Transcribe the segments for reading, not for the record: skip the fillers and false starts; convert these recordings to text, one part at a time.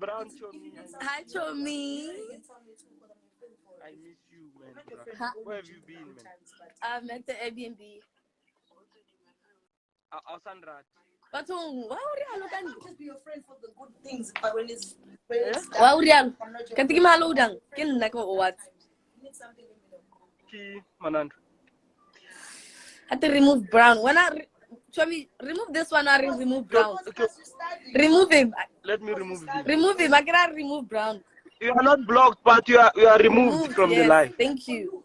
Brown, Chomi. Hi, Chomi. I miss you, man. Where have you been, man? I'm at the Airbnb. Sandra. But why would you look at just be your friend for the good things, but when it's why would you? Can you malo dang? Can like what? Key, Manando. I have to remove Brown. When I Chomi, remove this one, I remove Brown. Remove him. Let me remove him. Remove him. I cannot remove Brown. You are not blocked, but you are removed from yes, the live. Thank you.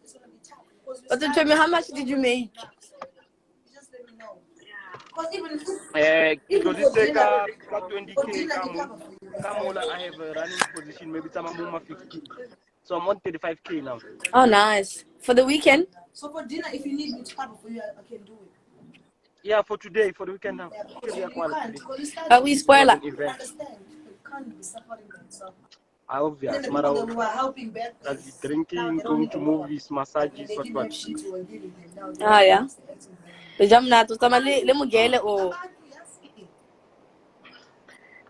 But Chomi, how much did you make? Just let me know. Because even 20k, I have a running position, maybe some more 15. So I'm on 35k now. Oh, nice. For the weekend? So for dinner, if you need me to cover for you, I can do it. Yeah, for today, for the weekend now. You can't. But we spoiler. I understand. You can't be supporting them. So. Obvious. And then the people that were helping back, I'll be drinking, going to movies, massages, what. Ah, yeah. The jam na to tama le mugele o.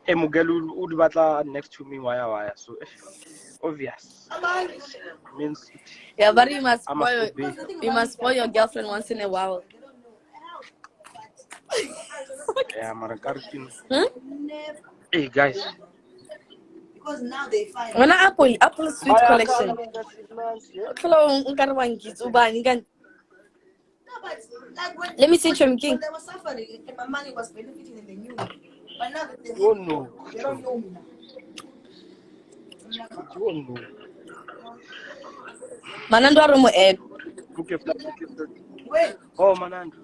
Hey, Mugelu would battle next to me, why. So obvious. Means Yeah, but you must spoil your girlfriend once in a while. Yeah, Marakarkin. Hmm? Hey guys. Because now they find when apple sweet collection. Hello, let me see Chum King. They were suffering and my money was benefiting and they knew me. But now that they don't know. They don't know me now. Don't know. Manando aromo egg. Okay, Wait. Oh, Manando.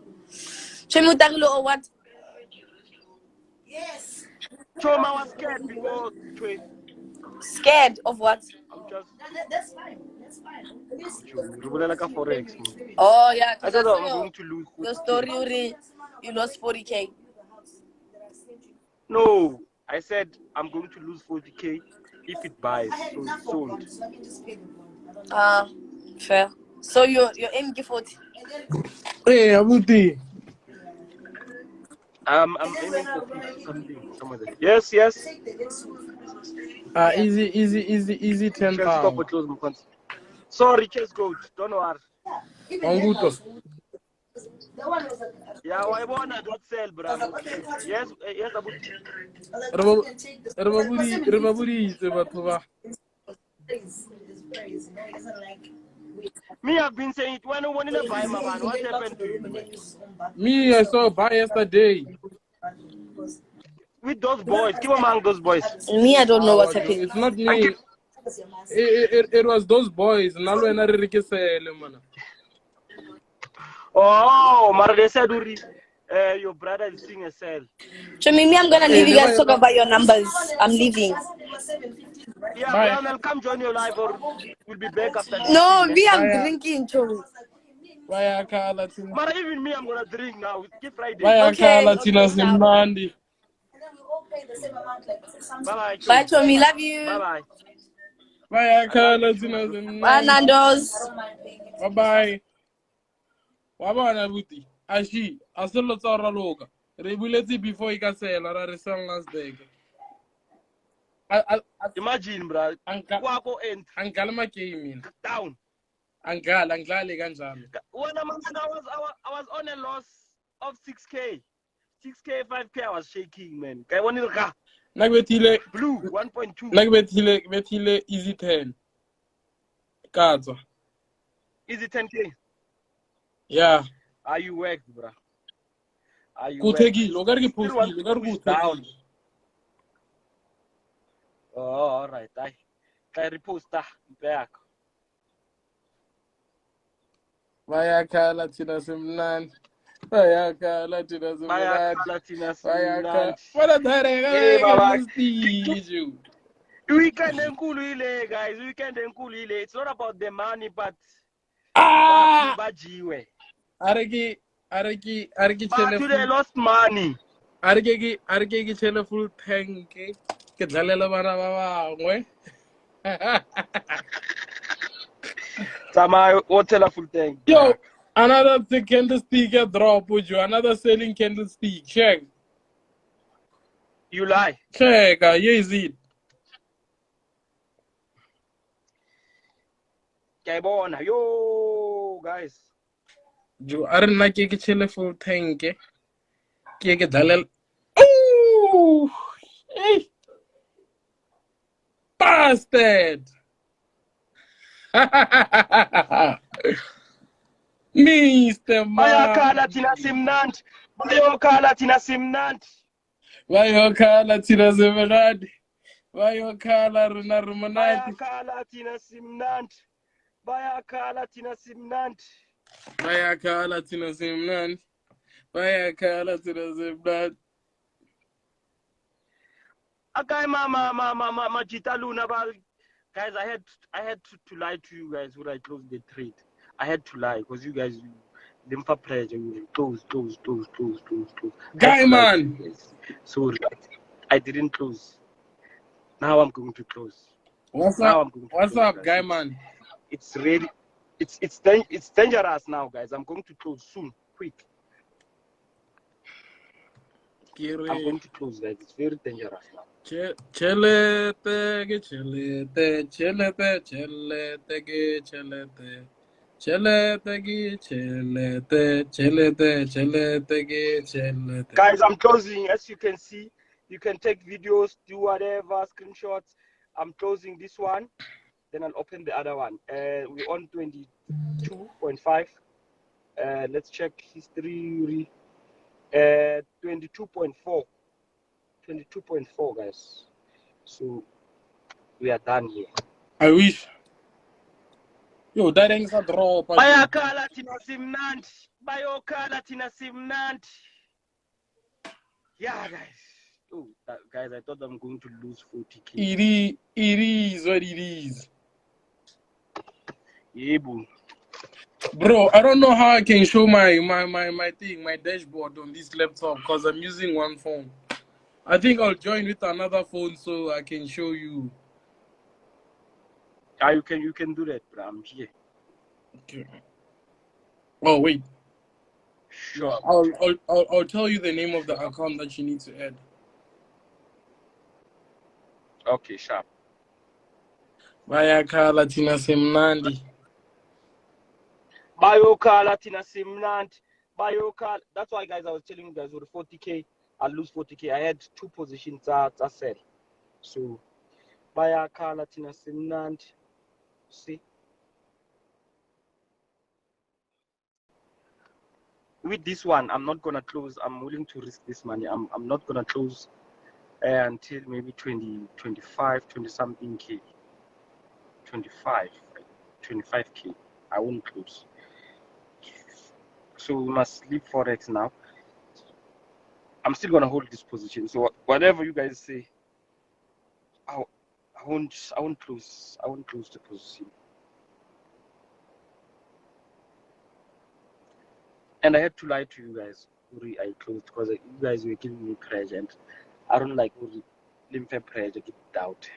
Chemu taglo or what? Yes. Choma was scared before trade. Scared of what? I'm just. That's fine. That's fine. Like a Forex. Oh yeah, I thought I'm going to lose. Your story, you lost 40k. No, I said I'm going to lose 40k if it buys. So it's sold. Fair. So you're aiming 40. Hey, Abuti. I'm aiming for 50 something. Somewhere there. Yes. Easy 10,000. Sorry, just go. Don't worry. Anguto. Yeah, I wanna not sell, bro. Yes, Abuti. Rebaburi is about Me, I've been saying it. When I buy my man, what happened to you, man? Me, I saw buy yesterday. With those boys, keep among those boys. Me, I don't know what's happening. It's not me. It was those boys. Nalo ena ririkisele mana. Oh, Mara, they said your brother is seeing a sale. Me, I'm gonna leave you guys talk about your numbers. I'm leaving. Yeah, Brown, I'll come join your live or we'll be back after this. No, me, I'm drinking, Chomi. Mara, even me, I'm gonna drink now. Keep Friday. Okay. Simnandi. Bye, Bye, Chomi. Love you. Bye. Bye, Nando's. Bye. Wabana buti. Ashi, asolo tsara loka. Rebuleti before ikasela ra resang last day. Imagine, bro. Angala makimi. Down. Angala kanjalo. When I was on a loss of 6k. 6k, 5k, I was shaking, man. Nagbethile blue 1.2. Nagbethile easy 10. Kazo. Easy 10k. Yeah. Are you worked, bro? Are you Kuthegi, worked? logarki posti, down. Oh, all right. I repost back. Vayaka Latina Simlan. Vayaka Latina Simlan. What a day. Weekend and cool, guys. Weekend and cool. It's not about the money, but Araki today lost money. Araki chele full tank. Ke dlalela bana ba bangwe. Sama hotel full tank. Yo, another candlestick drop with you. Another selling candlestick. Check. You lie. Check. Yes, it. Kaibona, yo, guys. Jo, are nna ke chele full tank. Ke dalel. Oh! Hey! Bastard! Mr. Bayakhala thina Money. simnandi. Bayokhala thina simnandi. Bayokhala thina semenadi. Bayokhala rina rumanadi. Bayakhala thina simnandi. Bayakhala thina simnandi. Bayakhala thina semnandi. Bayakhala thina semnandi. Okay, ma Jita Luna, guys, I had to lie to you guys when I closed the trade. I had to lie because you guys, them for pressure, you close. Guy man. Guys. So I didn't close. Now I'm going to close. What's Now up? I'm going to What's close, up, guys. guy man? It's ready. It's dangerous now, guys. I'm going to close soon, quick. I'm going to close, guys. It's very dangerous now. Chelete. Guys, I'm closing. As you can see, you can take videos, do whatever, screenshots. I'm closing this one. Then I'll open the other one. We're on 22.5. Let's check history. 22.4. 22.4, guys. So we are done here. I wish. Yo, that ain't a draw. Bayakhala thina simnandi. Bayokhala thina simnandi. Yeah, guys. Oh, guys, I thought I'm going to lose 40k. It is what it is. Yeah, boom. Bro, I don't know how I can show my thing, my dashboard on this laptop because I'm using one phone. I think I'll join with another phone so I can show you. Yeah, you can do that, bro. I'm here. Okay. Oh wait. Sure. I'll tell you the name of the account that you need to add. Okay, sharp. Bayakhala thina semnandi. Bayokhala thina simnandi. Bayokhala. That's why, guys, I was telling you guys with 40k, I'll lose 40k. I had two positions that sell. So Bayakhala thina simnandi. See. With this one, I'm not gonna close. I'm willing to risk this money. I'm not gonna close until maybe 20, 25, 20 something k. 25k. I won't close. So we must leave Forex now. I'm still gonna hold this position. So whatever you guys say, I won't close. I won't close the position. And I had to lie to you guys. I closed because you guys were giving me pressure, and I don't like lymph pressure. Get doubt.